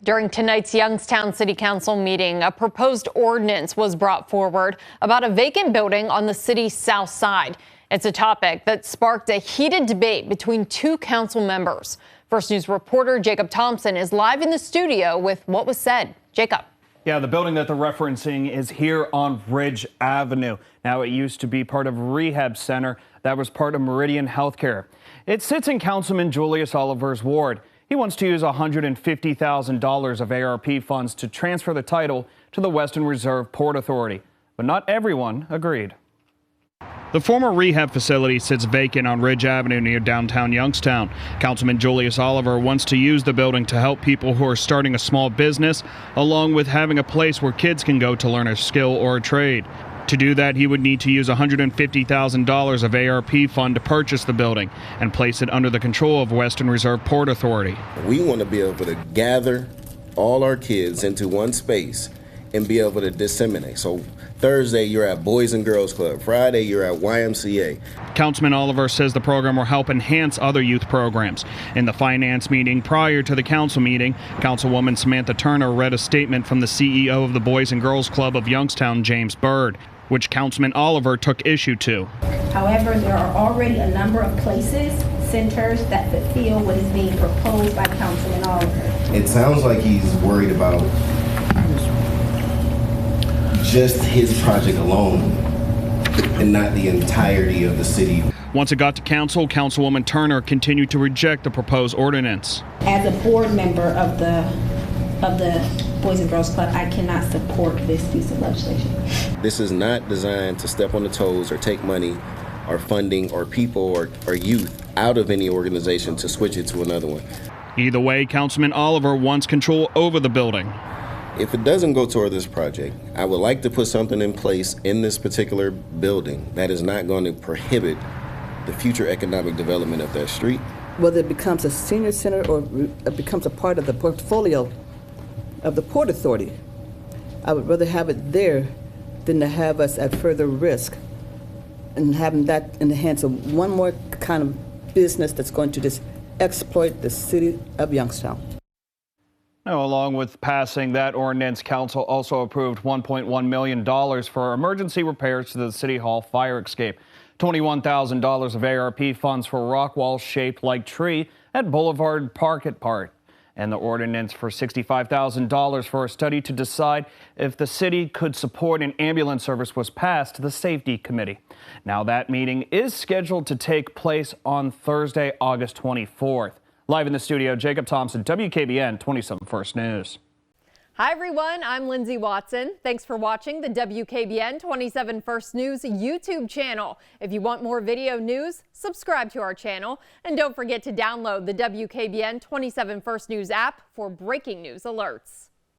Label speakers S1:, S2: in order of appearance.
S1: During tonight's Youngstown City Council meeting, a proposed ordinance was brought forward about a vacant building on the city's south side. It's a topic that sparked a heated debate between two council members. First News reporter Jacob Thompson is live in the studio with what was said. Jacob.
S2: Yeah, the building that they're referencing is here on Ridge Avenue. Now, it used to be part of a rehab center that was part of Meridian Healthcare. It sits in Councilman Julius Oliver's ward. He wants to use $150,000 of ARP funds to transfer the title to the Western Reserve Port Authority. But not everyone agreed. The former rehab facility sits vacant on Ridge Avenue near downtown Youngstown. Councilman Julius Oliver wants to use the building to help people who are starting a small business, along with having a place where kids can go to learn a skill or a trade. To do that, he would need to use $150,000 of ARP fund to purchase the building and place it under the control of Western Reserve Port Authority.
S3: We want to be able to gather all our kids into one space and be able to disseminate. So Thursday, you're at Boys and Girls Club. Friday, you're at YMCA. Councilman
S2: Oliver says the program will help enhance other youth programs. In the finance meeting prior to the council meeting, Councilwoman Samantha Turner read a statement from the CEO of the Boys and Girls Club of Youngstown, James Byrd, which Councilman Oliver took issue to.
S4: However, there are already a number of places, centers that fulfill what is being proposed by Councilman Oliver.
S3: It sounds like he's worried about just his project alone and not the entirety of the city.
S2: Once it got to council, Councilwoman Turner continued to reject the proposed ordinance.
S4: As a board member of the Boys and Girls Club, I cannot support this piece of legislation.
S3: This is not designed to step on the toes or take money or funding or people or youth out of any organization to switch it to another one.
S2: Either way, Councilman Oliver wants control over the building.
S3: If it doesn't go toward this project, I would like to put something in place in this particular building that is not going to prohibit the future economic development of that street.
S5: Whether it becomes a senior center or it becomes a part of the portfolio of the Port Authority, I would rather have it there than to have us at further risk and having that in the hands of one more kind of business that's going to just exploit the city of Youngstown.
S2: Now, along with passing that ordinance, council also approved $1.1 million for emergency repairs to the City Hall fire escape, $21,000 of ARP funds for a rock wall shaped like tree at Boulevard Park, and the ordinance for $65,000 for a study to decide if the city could support an ambulance service was passed to the Safety Committee. Now, that meeting is scheduled to take place on Thursday, August 24th. Live in the studio, Jacob Thompson, WKBN 27 First News.
S1: Hi, everyone. I'm Lindsay Watson. Thanks for watching the WKBN 27 First News YouTube channel. If you want more video news, subscribe to our channel. And don't forget to download the WKBN 27 First News app for breaking news alerts.